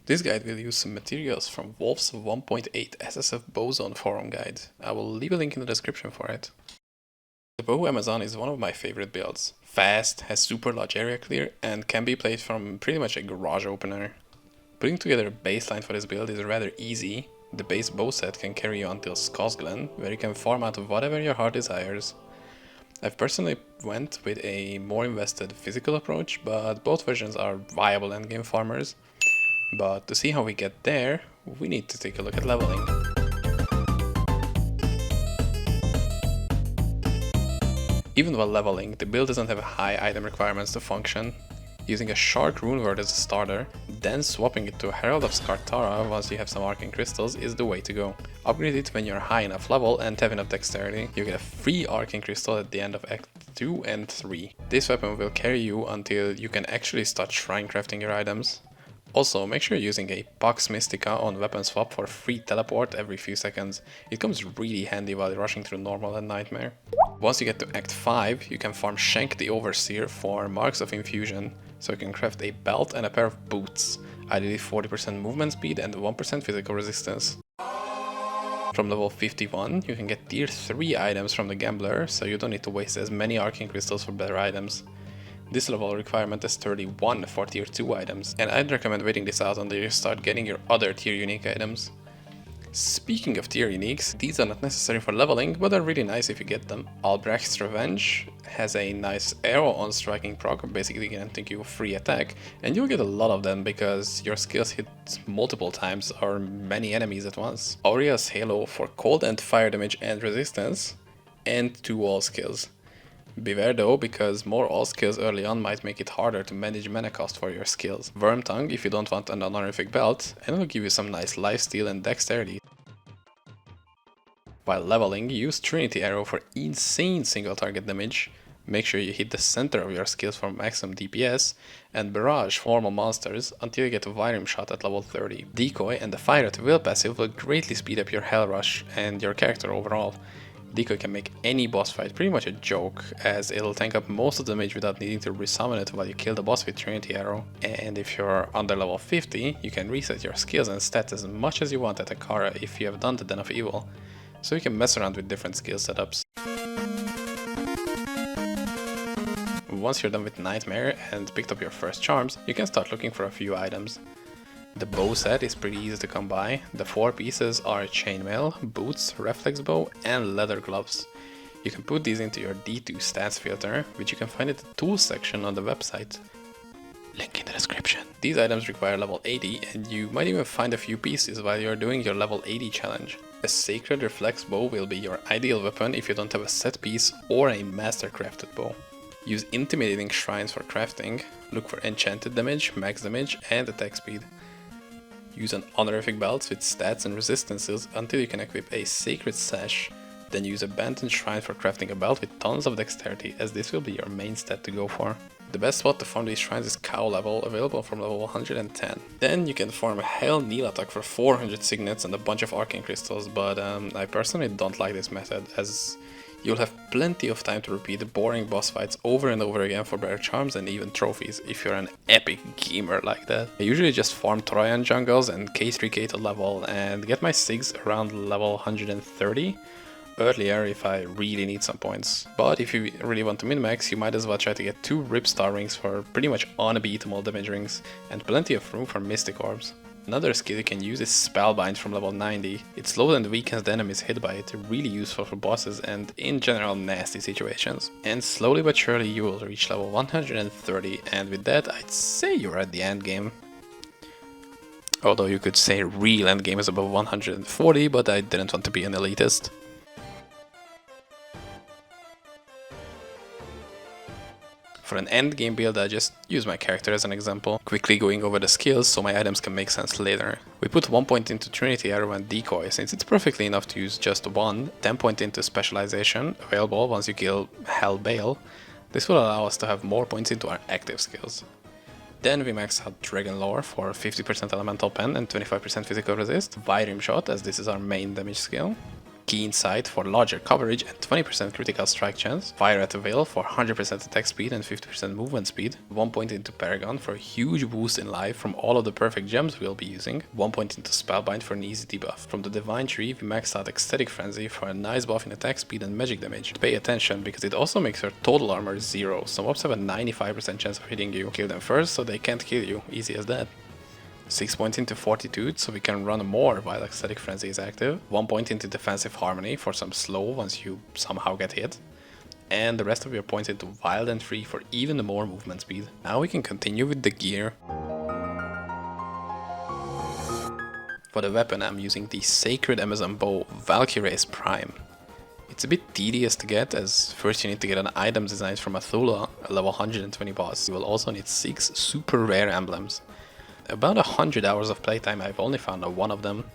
This guide will use some materials from Wulf's 1.8 SSF Bowzone forum guide. I will leave a link in the description for it. The Bow Amazon is one of my favorite builds. Fast, has super large area clear, and can be played from pretty much a garage opener. Putting together a baseline for this build is rather easy. The base bow set can carry you until Skosglen, where you can farm out of whatever your heart desires. I've personally went with a more invested physical approach, but both versions are viable endgame farmers. But to see how we get there, we need to take a look at leveling. Even while leveling, the build doesn't have high item requirements to function. Using a Shark Rune Word as a starter, then swapping it to a Herald of Skartara once you have some Arcane Crystals is the way to go. Upgrade it when you're high enough level and have enough dexterity. You get a free Arcane Crystal at the end of Act 2 and 3. This weapon will carry you until you can actually start shrine crafting your items. Also, make sure you're using a Pax Mystica on weapon swap for free teleport every few seconds. It comes really handy while rushing through normal and nightmare. Once you get to Act 5, you can farm Shank the Overseer for Marks of Infusion, so you can craft a belt and a pair of boots, ideally 40% movement speed and 1% physical resistance. From level 51, you can get tier 3 items from the Gambler, so you don't need to waste as many Arcane Crystals for better items. This level requirement is 31 for tier 2 items, and I'd recommend waiting this out until you start getting your other tier unique items. Speaking of tier uniques, these are not necessary for leveling, but are really nice if you get them. Albrecht's Revenge has a nice arrow on striking proc, basically granting you free attack, and you'll get a lot of them because your skills hit multiple times or many enemies at once. Aurea's Halo for cold and fire damage and resistance, and 2 all skills. Beware though, because more all skills early on might make it harder to manage mana cost for your skills. Wormtongue if you don't want an honorific belt, and it'll give you some nice lifesteal and dexterity. While leveling, use Trinity Arrow for insane single target damage. Make sure you hit the center of your skills for maximum DPS, and Barrage for normal monsters until you get a Vyrim shot at level 30. Decoy and the Fire at Will passive will greatly speed up your Hell Rush and your character overall. Decoy can make any boss fight pretty much a joke, as it'll tank up most of the damage without needing to resummon it while you kill the boss with Trinity Arrow. And if you're under level 50, you can reset your skills and stats as much as you want at Akara if you have done the Den of Evil, so you can mess around with different skill setups. Once you're done with Nightmare and picked up your first charms, you can start looking for a few items. The bow set is pretty easy to come by. The 4 pieces are chainmail, boots, reflex bow, and leather gloves. You can put these into your D2 stats filter, which you can find at the tools section on the website. Link in the description. These items require level 80, and you might even find a few pieces while you're doing your level 80 challenge. A sacred reflex bow will be your ideal weapon if you don't have a set piece or a master crafted bow. Use intimidating shrines for crafting, look for enchanted damage, max damage, and attack speed. Use an honorific belt with stats and resistances until you can equip a sacred sash, then use abandoned shrine for crafting a belt with tons of dexterity, as this will be your main stat to go for. The best spot to farm these shrines is cow level, available from level 110. Then you can farm a Hell Kneel attack for 400 signets and a bunch of arcane crystals, but I personally don't like this method, as you'll have plenty of time to repeat boring boss fights over and over again for better charms and even trophies if you're an epic gamer like that. I usually just farm Troyan jungles and K3K to level and get my Sigs around level 130 earlier if I really need some points. But if you really want to min-max, you might as well try to get 2 Ripstar rings for pretty much unbeatable damage rings and plenty of room for Mystic Orbs. Another skill you can use is Spellbind from level 90. It slows and weakens the enemies hit by it, really useful for bosses and in general nasty situations. And slowly but surely you will reach level 130, and with that I'd say you're at the end game. Although you could say real end game is above 140, but I didn't want to be an elitist. For an endgame build, I just use my character as an example, quickly going over the skills so my items can make sense later. We put 1 point into Trinity Arrow and Decoy, since it's perfectly enough to use just 1, 10 point into Specialization, available once you kill Hell Bale. This will allow us to have more points into our active skills. Then we max out Dragon Lore for 50% Elemental Pen and 25% Physical Resist, Vyrim Shot, as this is our main damage skill, Keen Sight for larger coverage and 20% critical strike chance, Fire at Will for 100% attack speed and 50% movement speed, 1 point into Paragon for a huge boost in life from all of the perfect gems we'll be using, 1 point into Spellbind for an easy debuff. From the Divine Tree we maxed out Ecstatic Frenzy for a nice buff in attack speed and magic damage. Pay attention because it also makes your total armor 0, so mobs have a 95% chance of hitting you. Kill them first so they can't kill you, easy as that. 6 points into Fortitude, so we can run more while Ecstatic Frenzy is active. 1 point into Defensive Harmony for some slow once you somehow get hit. And the rest of your points into Wild and Free for even more movement speed. Now we can continue with the gear. For the weapon I'm using the Sacred Amazon Bow Valkyrie's Prime. It's a bit tedious to get, as first you need to get an item designed from Athula, a level 120 boss. You will also need 6 super rare emblems. About 100 hours of playtime, I've only found one of them.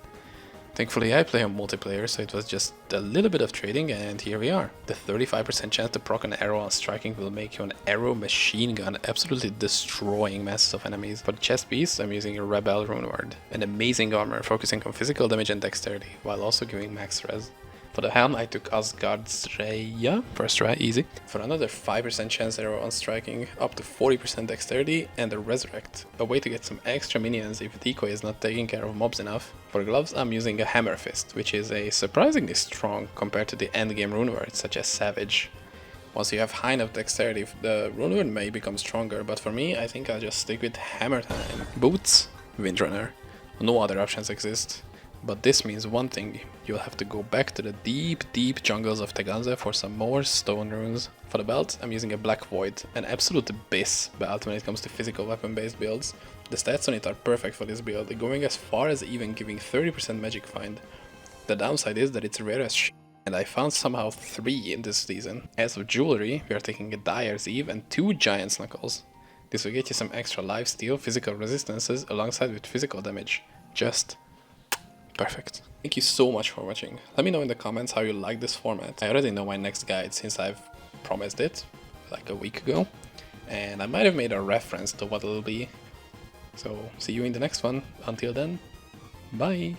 Thankfully I play on multiplayer, so it was just a little bit of trading and here we are. The 35% chance to proc an arrow on striking will make you an arrow machine gun, absolutely destroying masses of enemies. For the chest piece, I'm using a Rebel Runeward, an amazing armor focusing on physical damage and dexterity, while also giving max res. For the helm I took Asgard's Raya, first try, easy. For another 5% chance arrow on striking, up to 40% dexterity, and a Resurrect, a way to get some extra minions if decoy is not taking care of mobs enough. For gloves I'm using a Hammer Fist, which is a surprisingly strong compared to the endgame runewords such as Savage. Once you have high enough dexterity, the runeword may become stronger, but for me I think I'll just stick with Hammer Time. Boots, Windrunner, no other options exist. But this means one thing, you'll have to go back to the deep jungles of Teganze for some more stone runes. For the belt, I'm using a Black Void, an absolute abyss belt when it comes to physical weapon based builds. The stats on it are perfect for this build, going as far as even giving 30% magic find. The downside is that it's rare as shit, and I found somehow 3 in this season. As for jewelry, we are taking a Dyer's Eve and 2 Giant's Knuckles. This will get you some extra lifesteal, physical resistances alongside with physical damage. Just perfect. Thank you so much for watching. Let me know in the comments how you like this format. I already know my next guide since I've promised it like a week ago, and I might have made a reference to what it'll be. So see you in the next one. Until then, bye!